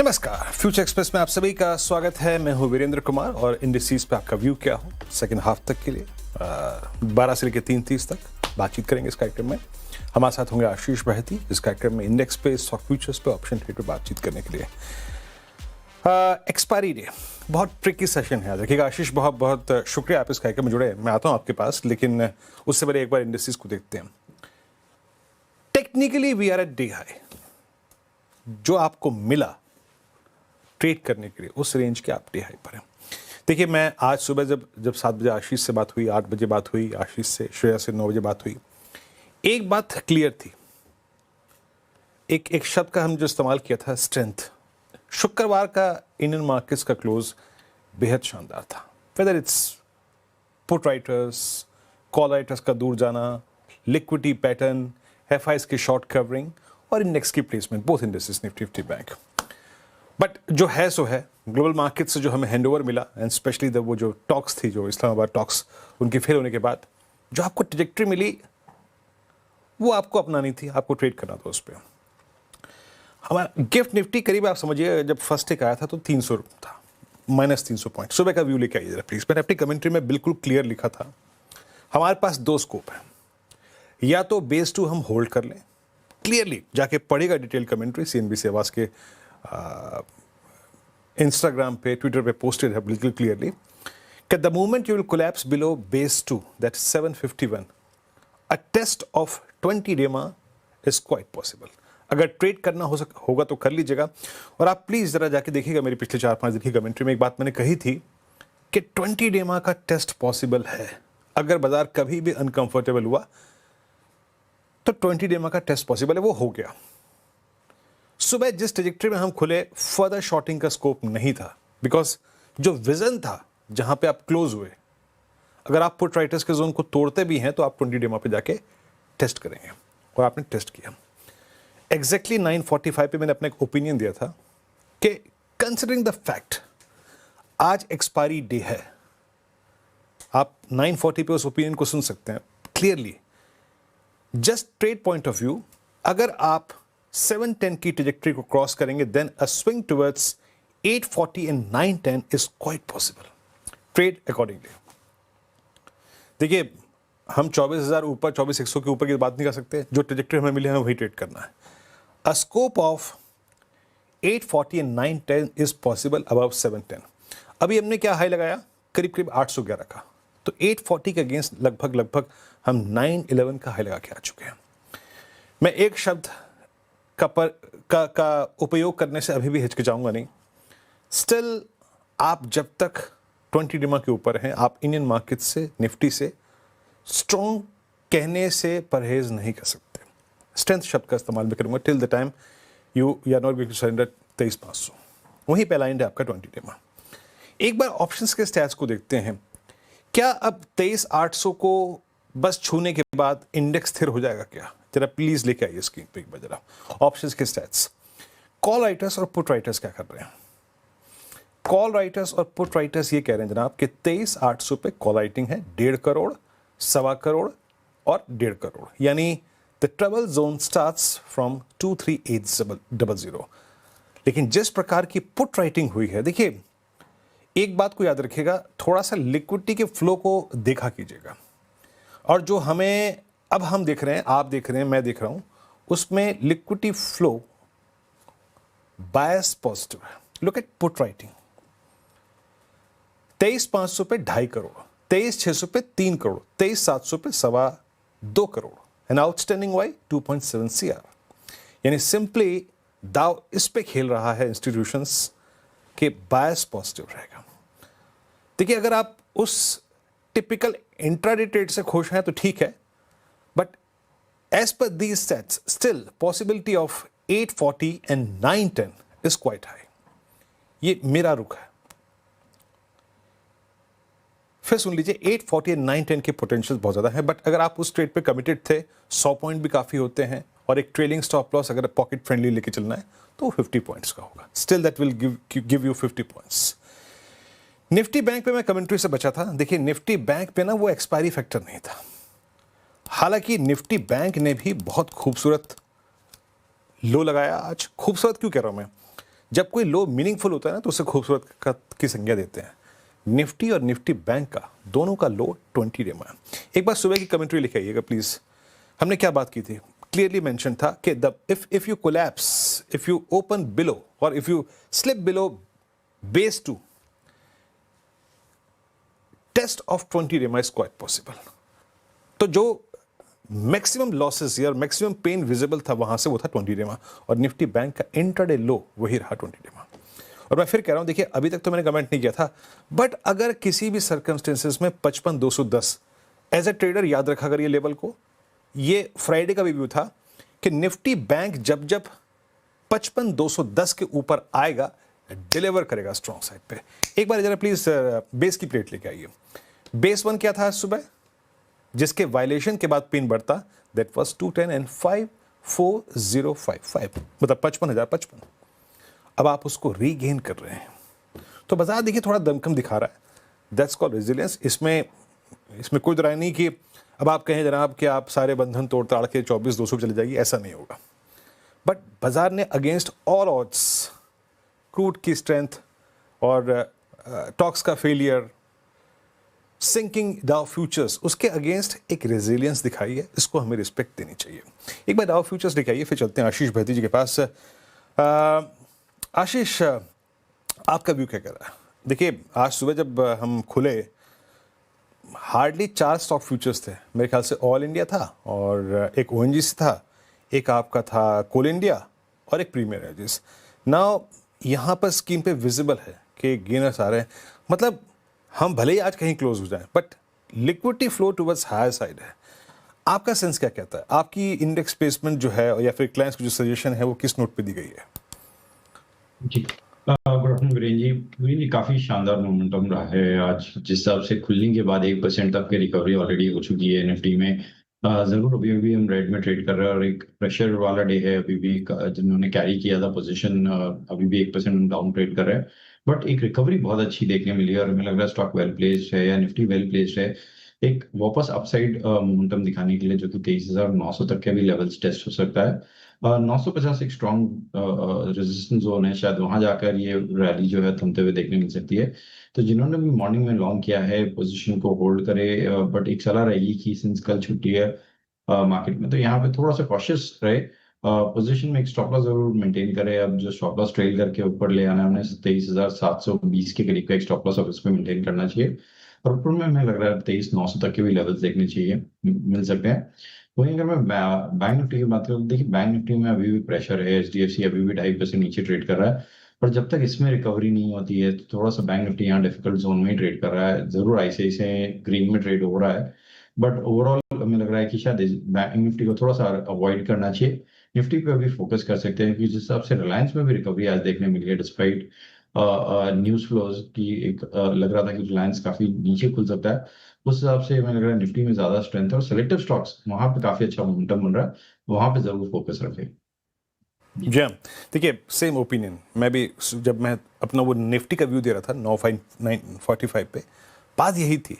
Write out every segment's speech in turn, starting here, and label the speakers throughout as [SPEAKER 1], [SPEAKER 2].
[SPEAKER 1] नमस्कार, future express में आप सभी का स्वागत है। मैं हूं वीरेंद्र कुमार और इंडिसेस पे आपका व्यू क्या हो सेकंड हाफ तक के लिए 12 से लेकर 3:30 तक बातचीत करेंगे इस कार्यक्रम में। हमारे साथ होंगे आशीष बहती इस कार्यक्रम में इंडेक्स पे, स्टॉक फ्यूचर्स पे, ऑप्शन ट्रेड पे बातचीत करने के लिए। एक्सपायरी डे बहुत ट्रिकी सेशन है। देखिएगा आशीष, बहुत बहुत शुक्रिया आप इस कार्यक्रम में जुड़े। मैं आता हूँ आपके पास, लेकिन उससे पहले एक बार इंडिसेस को देखते हैं। Technically we are at day high. जो आपको मिला ट्रेड करने के लिए उस रेंज के आप डे हाई पर हैं। देखिए, मैं आज सुबह जब 7 बजे आशीष से बात हुई, 8 बजे बात हुई आशीष से, श्रेया से 9 बजे बात हुई, एक बात क्लियर थी। एक शब्द का हम जो इस्तेमाल किया था, स्ट्रेंथ। शुक्रवार का इंडियन मार्केट्स का क्लोज बेहद शानदार था। Whether it's put writers, call writers का दूर जाना, लिक्विडिटी पैटर्न, एफआईएस की शॉर्ट कवरिंग और इंडेक्स की placement, both indexes Nifty bank. But जो है सो है, ग्लोबल मार्केट से जो हमें हैंडओवर मिला, एंड स्पेशली वो जो टॉक्स थी, जो इस्लामाबाद टॉक्स, उनके फेल होने के बाद जो आपको ट्रैजेक्टरी मिली वो आपको अपनानी थी, आपको ट्रेड करना था उस पर। हमारा गिफ्ट निफ्टी करीब आप समझिए जब फर्स्ट टेक आया था तो 300 था, -300 पॉइंट। सुबह का व्यू लेके आइए जरा प्लीज। मैंने अपनी कमेंट्री में बिल्कुल क्लियर लिखा था, हमारे पास दो स्कोप है। या तो बेस 2 हम होल्ड कर लें, क्लियरली जाके पढ़ेगा डिटेल कमेंट्री सीएनबीसी आवाज के इंस्टाग्राम पे, ट्विटर पे पोस्टेड है बिल्कुल क्लियरली कि the moment you will collapse below base 2 that 751, a test of 20 DEMA is quite possible. अगर ट्रेड करना होगा तो कर लीजिएगा। और आप प्लीज जरा जाके देखिएगा मेरी पिछले 4-5 दिन की कमेंट्री में एक बात मैंने कही थी कि 20 डेमा का टेस्ट पॉसिबल है। अगर बाजार कभी भी अनकंफर्टेबल हुआ तो 20 डेमा का टेस्ट पॉसिबल है, वो हो गया। सुबह जिस ट्रैजेक्टरी में हम खुले, फर्दर शॉर्टिंग का स्कोप नहीं था, बिकॉज जो विजन था जहां पे आप क्लोज हुए, अगर आप पुट राइटर्स के जोन को तोड़ते भी हैं तो आप 20 डेमा पे जाके टेस्ट करेंगे, और आपने टेस्ट किया। एग्जैक्टली 9:45 पे मैंने अपना एक ओपिनियन दिया था कि कंसिडरिंग द फैक्ट आज एक्सपायरी डे है, आप 9:40 पे उस ओपिनियन को सुन सकते हैं clearly. Just trade point of view, अगर आप 710 की ट्रैजेक्टरी को क्रॉस करेंगे, then a swing towards 840 and 910 is quite possible. Trade accordingly. देखिए, हम 24,000 ऊपर, 24,100 के ऊपर की बात नहीं कर सकते। जो ट्रैजेक्टरी हमें मिली है वही ट्रेड करना है। A scope of 840 and 910 is possible above 710। अभी हमने क्या हाई लगाया, करीब 811 का, तो 840 के अगेंस्ट लगभग हम 911 का हाई लगा के आ चुके हैं। मैं एक शब्द का उपयोग करने से अभी भी हिचकिचाऊंगा नहीं। स्टिल आप जब तक 20 डेमा के ऊपर हैं, आप इंडियन मार्केट से, निफ्टी से स्ट्रॉन्ग कहने से परहेज नहीं कर सकते। स्ट्रेंथ शब्द का इस्तेमाल भी करूंगा till the time you are not going to surrender 23,500। वहीं पे अलाइंड है आपका 20 डेमा। एक बार ऑप्शंस के स्टैट्स को देखते हैं। क्या अब 23,800 को बस छूने के बाद इंडेक्स स्थिर हो जाएगा क्या? जरा प्लीज लेके आइए स्क्रीन पे एक बार जरा ऑप्शंस के स्टैट्स। कॉल राइटर्स और पुट राइटर्स क्या कर रहे हैं? कॉल राइटर्स और पुट राइटर्स ये कह रहे हैं जनाब कि 23,800 पे कॉल राइटिंग है 1.5 करोड़, 1.25 करोड़ और 1.5 करोड़, यानी the trouble zone starts from 23,800। लेकिन जिस प्रकार की पुट राइटिंग हुई है, देखिए एक बात को याद रखिएगा, थोड़ा सा लिक्विडिटी के फ्लो को देखा कीजिएगा। और जो हमें अब हम देख रहे हैं, आप देख रहे हैं, मैं देख रहा हूं, उसमें लिक्विडिटी फ्लो बायस पॉजिटिव है। Look at put writing. 23,500 पे 2.5 करोड़, 23,600 पे 3 करोड़, 23,700 पे 2.25 crore, and outstanding Y 2.7 CR। यानी सिंपली दाव इस पे खेल रहा है इंस्टीट्यूशंस के बायस पॉजिटिव रहेगा। देखिए, अगर आप उस टिपिकल इंट्राडे ट्रेड से खुश हैं तो ठीक है, but as per these sets still possibility of 840 and 910 is quite high. ये मेरा रुख है। फिर सुन लीजिए, 840 एंड 910 के पोटेंशियल बहुत ज्यादा है, बट अगर आप उस ट्रेड पे कमिटेड थे, 100 पॉइंट भी काफी होते हैं, और एक ट्रेलिंग स्टॉप लॉस अगर पॉकेट फ्रेंडली लेके चलना है तो 50 पॉइंट्स का होगा। Still that will give you 50 points. Nifty bank पे मैं कमेंट्री से बचा था। देखिए, निफ्टी बैंक पे ना वो एक्सपायरी फैक्टर नहीं था। हालांकि निफ्टी बैंक ने भी बहुत खूबसूरत लो लगाया आज। खूबसूरत क्यों कह रहा हूं मैं? जब कोई लो मीनिंगफुल होता है ना तो उसे खूबसूरत की संज्ञा देते हैं। निफ्टी और निफ्टी बैंक का दोनों का लो 20 डेमा है। एक बार सुबह की कमेंट्री लिख आइएगा प्लीज। हमने क्या बात की थी? क्लियरली मेंशन था कि if you collapse, if you open below और if you slip below base 2, test of 20 DEMA is quite possible. तो जो मैक्सिमम लॉसेस या मैक्सिमम पेन विजिबल था वहां से वो था 20 डेमा, और निफ्टी बैंक का इंट्राडे लो वही रहा 20 डेमा। और मैं फिर कह रहा हूं, देखिए अभी तक तो मैंने कमेंट नहीं किया था, बट अगर किसी भी सर्कमस्टेंसेस में 55,210 एज ए ट्रेडर याद रखा अगर ये लेवल को, ये फ्राइडे का भी व्यू था कि निफ्टी बैंक जब जब 55,210 के ऊपर आएगा डिलीवर करेगा स्ट्रॉन्ग साइड पे। एक बार जरा प्लीज बेस की प्लेट लेके आइए। बेस 1 क्या था आज सुबह, जिसके वायलेशन के बाद पिन बढ़ता, दैट वाज 210 एंड 54055, मतलब 55,055। अब आप उसको रीगेन कर रहे हैं तो बाजार देखिए थोड़ा दमखम दिखा रहा है। That's called resilience. इसमें कोई राय नहीं कि अब आप कहें जनाब कि आप सारे बंधन तोड़ ताड़ के 24,200 चले जाइए, ऐसा नहीं होगा। बट बाजार ने अगेंस्ट ऑल ऑड्स, क्रूड की स्ट्रेंथ और टॉक्स का फेलियर, सिंकिंग डाउ फ्यूचर्स, उसके अगेंस्ट एक रेजिलियंस दिखाई है। इसको हमें रिस्पेक्ट देनी चाहिए। एक बार डाउ फ्यूचर्स दिखाइए, फिर चलते हैं आशीष भैती जी के पास। आशीष, आपका व्यू क्या कह रहा है? देखिए आज सुबह जब हम खुले, हार्डली 4 स्टॉक फ्यूचर्स थे मेरे ख्याल से। ऑल इंडिया था और एक ओएनजीसी था, एक आपका था कोल इंडिया और एक प्रीमियर एनर्जीज। नाउ यहाँ पर स्कीम पे विजिबल है कि गेनर्स आ रहे हैं। मतलब हम भले ही आज कहीं क्लोज हो जाएं, but liquidity flow towards higher side है। आपका सेंस क्या कहता है? आपकी इंडेक्स प्लेसमेंट जो है या फिर क्लाइंट्स की जो सजेशन है वो किस नोट पे दी गई है?
[SPEAKER 2] जी, गुड आफ्टरनून वीरेंद्र जी, काफी शानदार मोमेंटम रहा है आज। जिस हिसाब से खुलने के बाद 1% तक की रिकवरी ऑलरेडी हो चुकी है निफ्टी में। जरूर अभी अभी हम रेड में ट्रेड कर रहे हैं और एक प्रेशर वाला डे है अभी भी। जिन्होंने कैरी किया था पोजीशन अभी भी 1% डाउन ट्रेड कर रहे हैं, बट एक रिकवरी बहुत अच्छी देखने मिली है और हमें लग रहा है स्टॉक वेल प्लेस्ड है या निफ्टी वेल प्लेस्ड है एक वापस अपसाइड मोमेंटम दिखाने के लिए, जो कि 23,900 तक के भी लेवल्स टेस्ट हो सकता है। 950 एक स्ट्रॉन्ग रेजिस्टेंस जोन है, शायद वहां जाकर ये रैली जो है थमते हुए देखने मिल सकती है। तो जिन्होंने भी मॉर्निंग में लॉन्ग किया है पोजीशन को होल्ड करे, बट एक सलाह रहेगी कि सिंस कल छुट्टी है मार्केट में, तो यहाँ पे थोड़ा सा कॉशियस रहे। पोजीशन में एक स्टॉप लॉस जरूर मेंटेन करे। अब जो स्टॉप लॉस ट्रेल करके ऊपर ले आना है उन्हें 23,720 के करीब का एक स्टॉप लॉस ऑफिस पे मेंटेन करना चाहिए। और ऊपर में हमें लग रहा है 23,900 तक के भी लेवल्स देखने चाहिए, मिल सकते हैं। वहीं अगर मैं बैंक निफ्टी की बात करूँ, देखिए बैंक निफ्टी में अभी भी प्रेशर है। एचडीएफसी अभी भी 2.5% नीचे ट्रेड कर रहा है, पर जब तक इसमें रिकवरी नहीं होती है तो थोड़ा सा बैंक निफ्टी यहाँ डिफिकल्ट जोन में ही ट्रेड कर रहा है। जरूर आईसीआईसीआई ग्रीन में ट्रेड हो रहा है, बट ओवरऑल हमें लग रहा है कि शायद बैंक निफ्टी को थोड़ा सा अवॉइड करना चाहिए। निफ्टी पे अभी फोकस कर सकते हैं क्योंकि जिस हिसाब से रिलायंस में भी रिकवरी आज देखने मिली है डिस्पाइट न्यूज फ्लोज की। एक लग रहा था कि रिलायंस काफी नीचे खुल सकता है, उस हिसाब से हमें लग रहा है निफ्टी में ज्यादा स्ट्रेंथ है और सिलेक्टिव स्टॉक्स वहां पे काफी अच्छा मोमेंटम बन रहा है, वहां पे जरूर फोकस रखें।
[SPEAKER 1] जी हाँ, देखिए सेम ओपिनियन। मैं भी जब मैं अपना वो निफ्टी का व्यू दे रहा था 9,945 पे, बात यही थी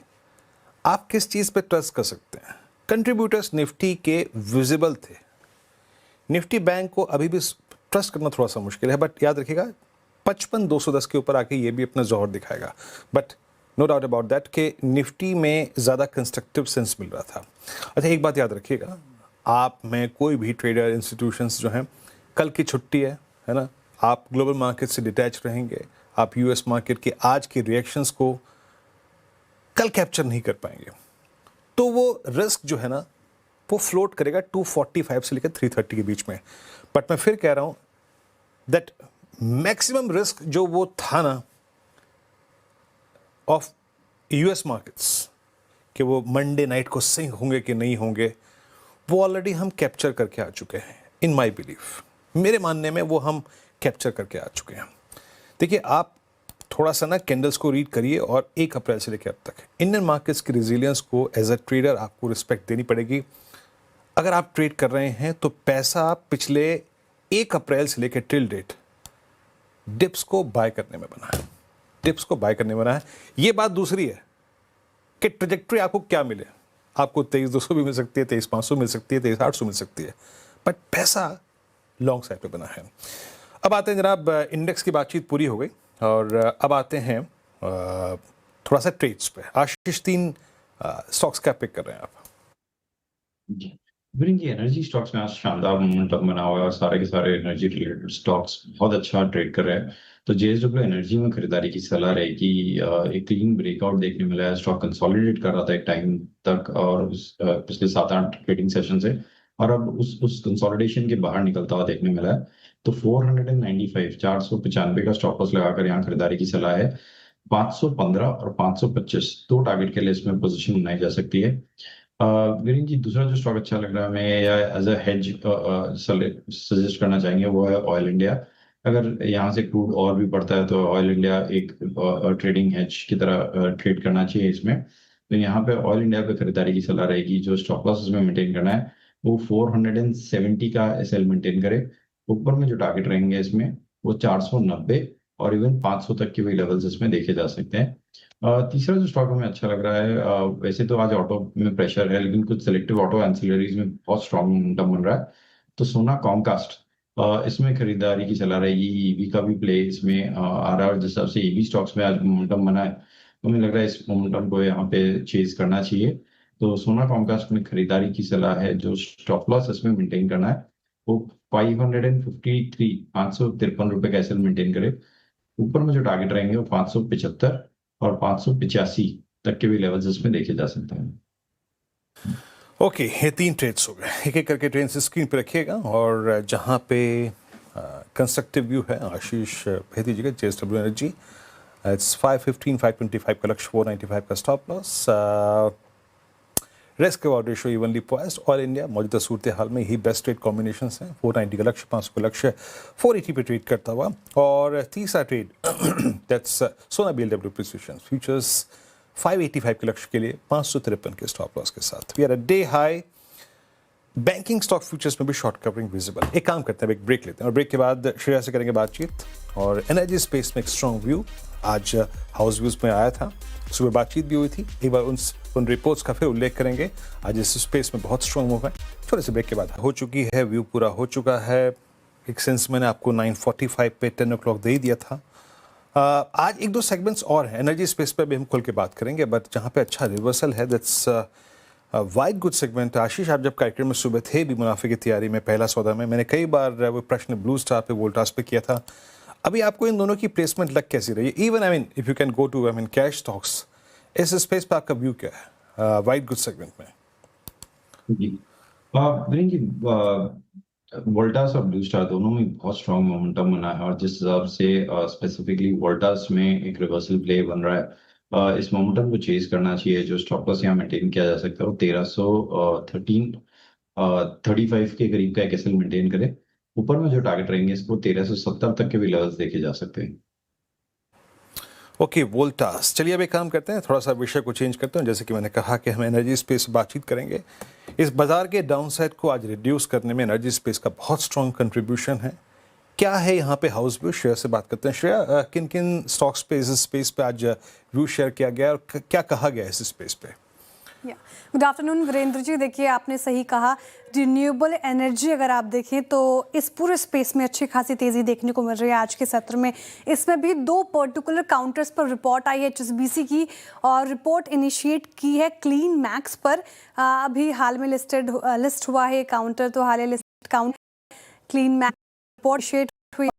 [SPEAKER 1] आप किस चीज़ पे ट्रस्ट कर सकते हैं। कंट्रीब्यूटर्स निफ्टी के विजिबल थे। निफ्टी बैंक को अभी भी ट्रस्ट करना थोड़ा सा मुश्किल है, बट याद रखिएगा 55,210 के ऊपर आके ये भी अपना जोहर दिखाएगा। But no doubt about that कि निफ्टी में ज़्यादा कंस्ट्रक्टिव सेंस मिल रहा था। अच्छा एक बात याद रखिएगा, आप में कोई भी ट्रेडर इंस्टीट्यूशंस जो हैं, कल की छुट्टी है ना, आप ग्लोबल मार्केट से डिटैच रहेंगे, आप यूएस मार्केट के आज के रिएक्शंस को कल कैप्चर नहीं कर पाएंगे, तो वो रिस्क जो है ना वो फ्लोट करेगा 245 से लेकर 330 के बीच में। बट मैं फिर कह रहा हूं दैट मैक्सिमम रिस्क जो वो था ना ऑफ यूएस मार्केट्स कि वो मंडे नाइट को सिंक होंगे कि नहीं होंगे, वो ऑलरेडी हम कैप्चर करके आ चुके हैं। इन माय बिलीफ, मेरे मानने में वो हम कैप्चर करके आ चुके हैं। देखिए आप थोड़ा सा ना कैंडल्स को रीड करिए और 1 अप्रैल से लेकर अब तक इंडियन मार्केट्स की रेजिलियंस को एज अ ट्रेडर आपको रिस्पेक्ट देनी पड़ेगी। अगर आप ट्रेड कर रहे हैं तो पैसा पिछले 1 अप्रैल से लेकर टिल डेट डिप्स को बाय करने में बना है, डिप्स को बाय करने में बना है। ये बात दूसरी है कि ट्रेजेक्ट्री आपको क्या मिले, आपको 23,200 भी मिल सकती है, 23,500 मिल सकती है, 23,800 मिल सकती है, बट पैसा लॉन्ग साइड पे बना है। अब आते हैं जनाब, इंडेक्स की बातचीत पूरी हो गई और अब आते हैं थोड़ा सा ट्रेड्स पे। आशीष, 3 स्टॉक्स क्या पिक कर रहे हैं आप?
[SPEAKER 2] जी। वीरेंद्र जी, एनर्जी स्टॉक्स में आज शानदार मोमेंटम बना हुआ है और सारे के सारे एनर्जी रिलेटेड स्टॉक्स बहुत अच्छा ट्रेड कर रहे हैं। तो जेएसडब्ल्यू एनर्जी में खरीदारी की सलाह रहेगी। एक क्लीन ब्रेकआउट देखने मिला है, स्टॉक कंसोलिडेट कर रहा था एक टाइम तक और पिछले 7-8 ट्रेडिंग सेशन से, और अब उस कंसोलिडेशन के बाहर निकलता हुआ देखने मिला है। तो 495 495 का स्टॉप लॉस लगाकर यहाँ खरीदारी की सलाह है। 515 और 525 दो टारगेट के लिए इसमें पोजीशन बनाई जा सकती है। वीरेंद्र जी, दूसरा जो स्टॉक अच्छा लग रहा है हमें या एज अ हेज सजेस्ट करना चाहेंगे वो है ऑयल इंडिया। अगर यहाँ से क्रूड और भी बढ़ता है तो ऑयल इंडिया एक ट्रेडिंग हेज की तरह ट्रेड करना चाहिए इसमें। तो यहाँ पे ऑयल इंडिया पे खरीदारी की सलाह रहेगी। जो स्टॉप लॉस इसमें मेंटेन करना है वो 470 का एसएल मेंटेन करे। ऊपर में जो टारगेट रहेंगे इसमें वो 490 और इवन 500 तक के भी लेवल्स इसमें देखे जा सकते हैं। तीसरा जो स्टॉक हमें अच्छा लग रहा है, वैसे तो आज ऑटो में प्रेशर है लेकिन कुछ सिलेक्टिव ऑटो एंसिलरीज में बहुत स्ट्रॉन्ग मोमेंटम बन रहा है। तो सोना कॉमकास्ट, इसमें खरीदारी की सलाह रहेगी। ईवी का भी प्ले इसमें आ रहा है और जिस हिसाब से ईवी स्टॉक्स में आज मोमेंटम बना है तो मुझे लग रहा है इस मोमेंटम को यहाँ पे चेज करना चाहिए। तो सोना कॉमकास्ट में खरीदारी की सलाह है। जो स्टॉप लॉस इसमें मेंटेन करना है वो 553 रुपए का एसएल मेंटेन करे। ऊपर में जो टारगेट रहेंगे वो 575 और 585 तक के भी लेवल्स इसमें देखे जा सकते हैं।
[SPEAKER 1] ओके, ये 3 ट्रेड्स हो गए। एक एक करके ट्रेड स्क्रीन पे रखिएगा और जहाँ पे कंस्ट्रक्टिव व्यू है आशीष भेज दीजिएगा। जेएसडब्ल्यू एनर्जी, इट्स 515 525 का लक्ष्य, 495 का stop loss. Risk reward ratio evenly poised. Oil India मौजूदा सूरत हाल में ही बेस्ट ट्रेड कॉम्बिनेशन हैं। 490 का लक्ष्य, 500 का लक्ष्य, 480 पे ट्रेड करता हुआ। और तीसरा ट्रेड दैट्स सोना बीएलडब्ल्यू प्रिसिशन फ्यूचर्स, 585 के लक्ष्य के लिए 553 के स्टॉप लॉस के साथ। We are a day high. Banking stock futures में भी शॉर्ट कवरिंग विजिबल। एक काम करते हैं, एक ब्रेक लेते हैं और ब्रेक के बाद श्रेया से करेंगे बातचीत। और एनर्जी स्पेस में एक स्ट्रॉन्ग व्यू आज हाउस व्यूज में आया था, सुबह बातचीत भी हुई थी। एक बार उन रिपोर्ट्स का फिर उल्लेख करेंगे। आज इस स्पेस में बहुत स्ट्रॉन्ग मूव है। छोटे से ब्रेक के बाद हो चुकी है, व्यू पूरा हो चुका है। एक सेंस मैंने आपको 9:45 पे 10 o'clock दे ही दिया था। आज 1-2 सेगमेंट्स और हैं एनर्जी स्पेस पे भी हम खुल के बात करेंगे, बट जहाँ पे अच्छा रिवर्सल है दैट्स वाइट गुड सेगमेंट। आशीष, आप जब कार्यक्रम में सुबह थे भी मुनाफे की तैयारी में पहला सौदा में, मैंने कई बार वो प्रश्न ब्लू स्टार पे वोल्टास पे किया था। अभी आपको इन दोनों की प्लेसमेंट लग कैसी रही है? Even I mean if you can go to cash stocks, इस स्पेस पे आपका व्यू क्या है वाइट गुड सेगमेंट में?
[SPEAKER 2] जी, वीरेंद्र जी, वोल्टास और ब्लू स्टार दोनों में बहुत स्ट्रॉन्ग मोमेंटम बना है और जिस हिसाब से स्पेसिफिकली वोल्टास में एक रिवर्सल प्ले बन रहा है, इस मोमेंटम को चेज करना चाहिए। जो स्टॉप लॉस यहाँ मेंटेन किया जा सकता है वो 1335 के करीब का एक एसएल मेंटेन करे। ऊपर में जो टारगेट रहेंगे इसको 1370 तक के भी लेवल्स देखे जा सकते हैं।
[SPEAKER 1] ओके, वोल्टास। चलिए अब एक काम करते हैं, थोड़ा सा विषय को चेंज करते हैं। जैसे कि मैंने कहा कि हम एनर्जी स्पेस बातचीत करेंगे। इस बाजार के डाउनसाइड को आज रिड्यूस करने में एनर्जी स्पेस का बहुत स्ट्रॉन्ग कंट्रीब्यूशन है। क्या है यहाँ पे हाउस व्यू? श्रेया से बात करते हैं। श्रेया, किन किन स्टॉक्स पे इस स्पेस पे आज व्यू शेयर किया गया और क्या कहा गया इस स्पेस पे?
[SPEAKER 3] Good afternoon Virendra ji. देखिए, आपने सही कहा, रिन्यूएबल एनर्जी अगर आप देखें तो इस पूरे स्पेस में अच्छी खासी तेज़ी देखने को मिल रही है आज के सत्र में। इसमें भी 2 पर्टिकुलर काउंटर्स पर रिपोर्ट आई है एचएसबीसी की, और रिपोर्ट इनिशिएट की है क्लीन मैक्स पर। अभी हाल में लिस्ट हुआ है काउंटर, तो हाल list counter clean max report share हुई।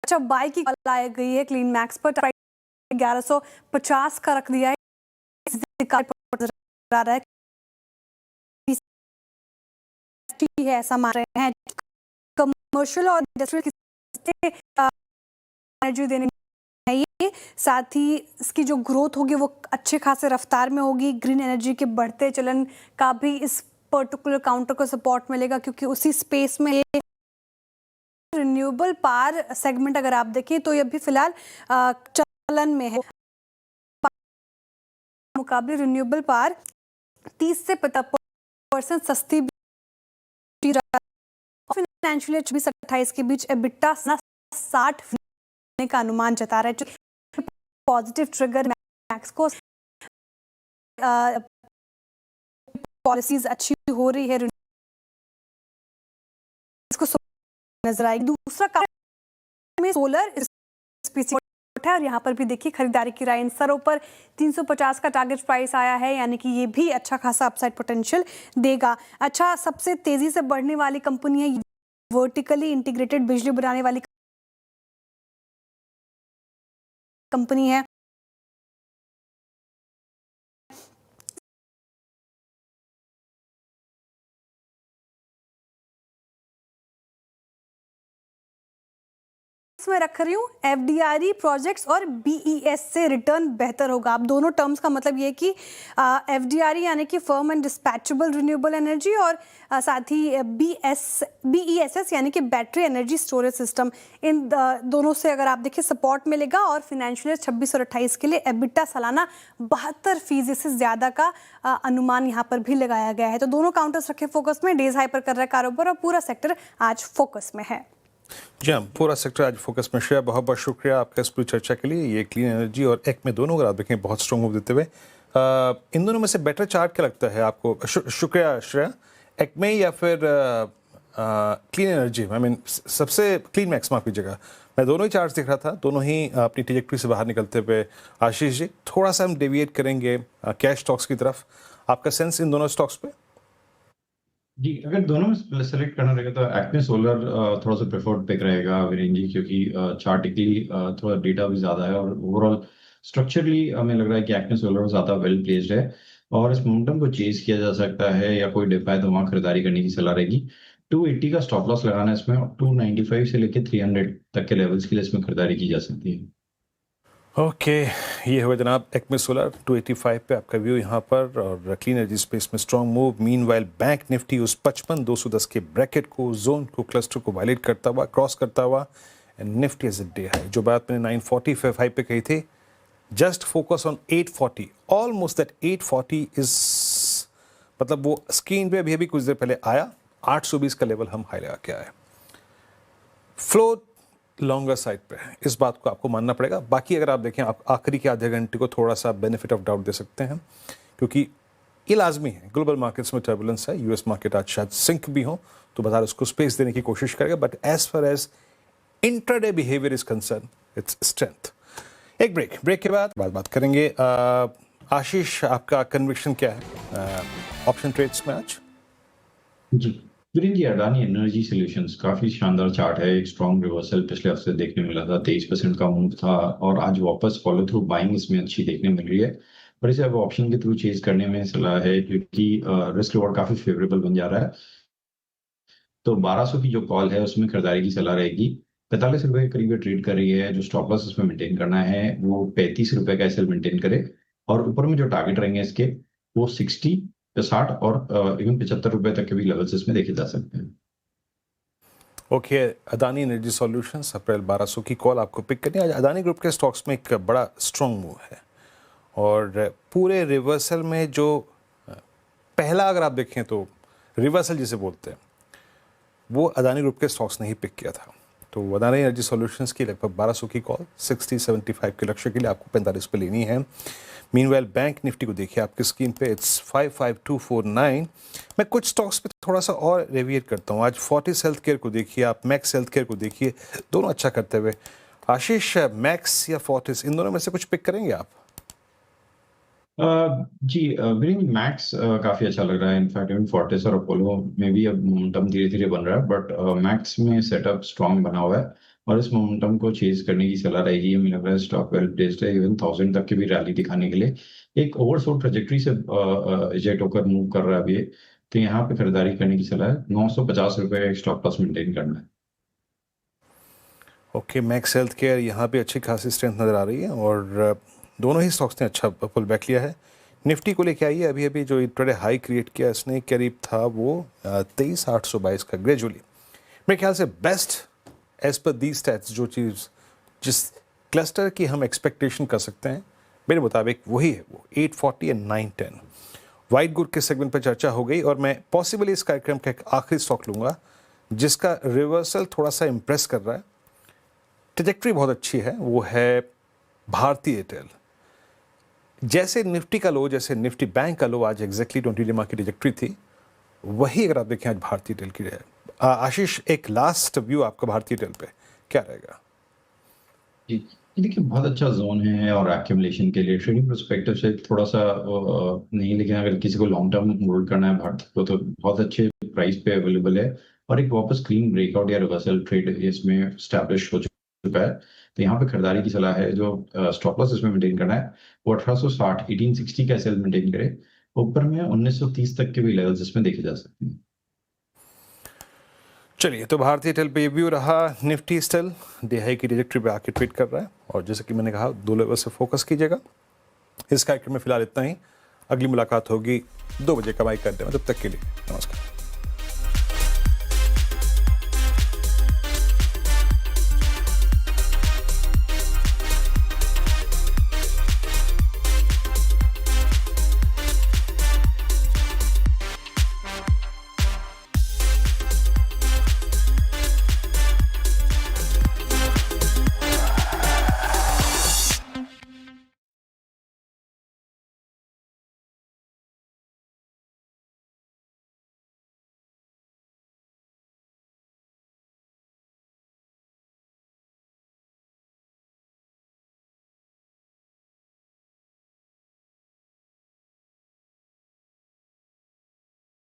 [SPEAKER 3] अच्छा, बाई की कॉल आई गई है क्लीन मैक्स पर, 1150 का रख दिया है। ऐसा मान रहे हैं कमर्शियल और इंडस्ट्रियल एनर्जी देने है ये। साथ ही इसकी जो ग्रोथ होगी वो अच्छे खासे रफ्तार में होगी। ग्रीन एनर्जी के बढ़ते चलन का भी इस पर्टिकुलर काउंटर को सपोर्ट मिलेगा, क्योंकि उसी स्पेस में ये रिन्यूएबल पावर सेगमेंट अगर आप देखें तो ये भी फिलहाल चलन में है। मुकाबले रिन्यूएबल पावर 30 से 50% सस्ती फाइनेंशियल ईयर 24-28 के बीच एबिटा 60 का अनुमान जता रहा है। पॉजिटिव ट्रिगर मैक्स को पॉलिसीज अच्छी हो रही है, इसको नजर आएगी। दूसरा काम में सोलर स्पेस है और यहाँ पर भी देखिए खरीदारी की राय इन स्तरों पर 350 का टारगेट प्राइस आया है, यानी कि ये भी अच्छा खासा अपसाइड पोटेंशियल देगा। अच्छा, सबसे तेजी से बढ़ने वाली कंपनी है वर्टिकली इंटीग्रेटेड बिजली बनाने वाली कंपनी है में रख रही हूँ एफडीआरई प्रोजेक्ट्स और बीईएस से रिटर्न बेहतर होगा। अब दोनों टर्म्स का मतलब ये कि एफडीआरई यानी कि firm and dispatchable renewable energy और साथ ही बीईएसएस यानी कि बैटरी एनर्जी स्टोरेज सिस्टम, इन दोनों से अगर आप देखिए सपोर्ट मिलेगा। और फाइनेंशियल 26 और 28 के लिए एबिटा सालाना 72% से ज़्यादा का अनुमान यहाँ पर भी लगाया गया है। तो दोनों काउंटर्स रखे फोकस में, डेज हाई पर कर रहा है कारोबार और पूरा सेक्टर आज फोकस में है।
[SPEAKER 1] जी हाँ, पूरा सेक्टर आज फोकस में। श्रेया, बहुत बहुत शुक्रिया आपका इस पूरी चर्चा के लिए। ये क्लीन एनर्जी और एक में दोनों अगर आप देखें बहुत स्ट्रॉन्ग मूव देते हुए, इन दोनों में से बेटर चार्ट क्या लगता है आपको? शुक्रिया श्रेया। एक में या फिर क्लीन एनर्जी? आई मीन सबसे क्लीन मैक्स माफ कीजिएगा, मैं दोनों ही चार्ट दिख रहा था, दोनों ही अपनी ट्रैजेक्टरी से बाहर निकलते हुए। आशीष जी, थोड़ा सा हम डेविएट करेंगे कैश स्टॉक्स की तरफ, आपका सेंस इन दोनों स्टॉक्स पे?
[SPEAKER 2] जी, अगर दोनों में सेलेक्ट करना रहेगा तो एक्मे सोलर थोड़ा सा प्रेफर्ड पिक रहेगा वीरेन जी, क्योंकि चार्टिकली थोड़ा डेटा भी ज़्यादा है और ओवरऑल स्ट्रक्चरली हमें लग रहा है कि एक्मे सोलर ज़्यादा वेल प्लेस्ड है और इस मोमेंटम को चेज किया जा सकता है, या कोई डिप है तो वहाँ खरीदारी करने की सलाह रहेगी। 280 का स्टॉप लॉस लगाना है इसमें, और 295 से लेकर 300 तक के लेवल्स के लिए इसमें खरीदारी की जा सकती है।
[SPEAKER 1] ओके, ये हुआ जनाब एक्मे सोलर 285 पे आपका व्यू यहाँ पर, और क्लीन एनर्जी स्पेस में strong move. Meanwhile bank Nifty उस 55,210 के ब्रैकेट को, जोन को, क्लस्टर को वायलेट करता हुआ, क्रॉस करता हुआ, and Nifty as a day high. जो बात मैंने 945 पे कही थी, just focus on 840, almost that 840 is, मतलब वो स्क्रीन पे अभी अभी कुछ देर पहले आया, 820 का लेवल हम हाई लगा के आए। फ्लो लॉन्गर साइड पे है, इस बात को आपको मानना पड़ेगा। बाकी अगर आप देखें, आप आखिरी के आधे घंटे को थोड़ा सा बेनिफिट ऑफ डाउट दे सकते हैं, क्योंकि ये लाजमी है, ग्लोबल मार्केट्स में टर्बुलेंस है, यूएस मार्केट आज शायद सिंक भी हो तो बाजार उसको स्पेस देने की कोशिश करेगा, but as far as intraday behaviour is concern, it's strength. एक ब्रेक के बाद बात करेंगे। आशीष, आपका कन्विक्शन क्या है ऑप्शन ट्रेड्स में आज?
[SPEAKER 2] जी वीरेन जी, अडानी एनर्जी सॉल्यूशंस काफी शानदार चार्ट है। एक स्ट्रॉन्ग रिवर्सल पिछले हफ्ते देखने मिला था, 23% का मूव था और आज वापस फॉलो थ्रू बाइंग इसमें अच्छी देखने मिल रही है। पर इसे अब ऑप्शन के थ्रू चेज करने में सलाह है, क्योंकि रिस्क रिवॉर्ड काफी फेवरेबल बन जा रहा है। तो 1200 की जो कॉल है उसमें खरीदारी की सलाह रहेगी। 45 रुपए के करीब ट्रेड कर रही है। जो स्टॉप लॉस इसमें मेंटेन करना है वो 35 रुपए का एसएल मेंटेन करे, और ऊपर में जो टारगेट रहेंगे इसके वो 60, 60 और इवन 75 रुपए तक के भी लेवल्स इसमें देखे जा सकते हैं।
[SPEAKER 1] ओके, अदानी एनर्जी सॉल्यूशंस अप्रैल 1200 की कॉल आपको पिक करनी है। आज अदानी ग्रुप के स्टॉक्स में एक बड़ा स्ट्रॉन्ग मूव है, और पूरे रिवर्सल में जो पहला अगर आप देखें तो रिवर्सल जिसे बोलते हैं, वो अदानी ग्रुप के स्टॉक्स ने ही पिक किया था। तो अदानी एनर्जी सॉल्यूशंस की लगभग 1200 की कॉल 60-75 के लक्ष्य के लिए आपको 45 पे लेनी है। मीनवेल बैंक निफ्टी को देखिए आपकी स्क्रीन पे, इट्स 55249। मैं कुछ स्टॉक्स पे थोड़ा सा और रेविएट करता हूँ। आज फोर्टिस हेल्थ केयर को देखिए आप, मैक्स हेल्थ केयर को देखिए, दोनों अच्छा करते हुए। आशीष, मैक्स या फोर्टिस, इन दोनों में से कुछ पिक करेंगे आप?
[SPEAKER 2] जी वीरेन, मैक्स काफी अच्छा लग रहा है। इनफैक्ट इवन फोर्टिस और अपोलो में भी अब मोमेंटम धीरे धीरे बन रहा है, बट मैक्स में सेटअप स्ट्रांग बना हुआ है और इस मोमेंटम को चेज करने की सलाह रहेगी। हमें लग रहा है स्टॉक वेल प्लेस्ड है, इवन 1000 तक की भी रैली दिखाने के लिए। एक ओवरसोल्ड ट्रेजेक्टरी से जेट होकर मूव कर रहा है अभी, तो यहाँ पे खरीदारी करने की सलाह है। 950 रुपए स्टॉप लॉस मेंटेन करना है।
[SPEAKER 1] ओके, मैक्स हेल्थ केयर यहाँ पे अच्छी खासी स्ट्रेंथ नज़र आ रही है, और दोनों ही स्टॉक्स ने अच्छा पुल बैक लिया है। निफ्टी को लेके आइए, अभी अभी जो इंट्राडे हाई क्रिएट किया इसने, करीब था वो 23,822 का ग्रेजुअली। मेरे ख्याल से बेस्ट एज पर दी स्टैट्स जो चीज़ जिस क्लस्टर की हम एक्सपेक्टेशन कर सकते हैं, मेरे मुताबिक वही है, वो 840 एंड 910। वाइट गुड के सेगमेंट पर चर्चा हो गई, और मैं पॉसिबली इस कार्यक्रम का एक आखिरी स्टॉक लूँगा जिसका रिवर्सल थोड़ा सा इम्प्रेस कर रहा है, ट्रैजेक्टरी बहुत अच्छी है, वो है भारती एयरटेल। जैसे निफ्टी का लो, जैसे निफ्टी बैंक का लो आज एग्जैक्टली 20 डे की ट्रैजेक्टरी थी, वही अगर आप देखें आज भारती एयरटेल की है। आशीष, एक लास्ट व्यू आपका भारतीय टेल पे क्या रहेगा?
[SPEAKER 2] जी, ये देखिए बहुत अच्छा जोन है और एक्यूमुलेशन के लिए ट्रेडिंग पर्सपेक्टिव से थोड़ा सा नहीं, लेकिन अगर किसी को लॉन्ग टर्म होल्ड करना है भारत को तो बहुत अच्छे प्राइस पे अवेलेबल है और एक वापस क्लीन ब्रेकआउट या रिवर्सल ट्रेड इसमें स्टैब्लिश हो चुका है। तो यहाँ पे खरीदारी की सलाह है। जो स्टॉप लॉस इसमें मेंटेन करना है वो 1860 1860 का एसएल मेंटेन करे। ऊपर में 1930 तक के भी लेवल्स इसमें देखे जा सकते हैं।
[SPEAKER 1] चलिए, तो भारतीय टेल पे ये व्यू रहा। निफ्टी स्टिल दिहाई की ट्रेजेक्टरी पे आके ट्रेड कर रहा है और जैसे कि मैंने कहा 2 लेवल से फोकस कीजिएगा। इस कार्यक्रम में फिलहाल इतना ही। अगली मुलाकात होगी 2 बजे कमाई करने में। तब तक के लिए नमस्कार।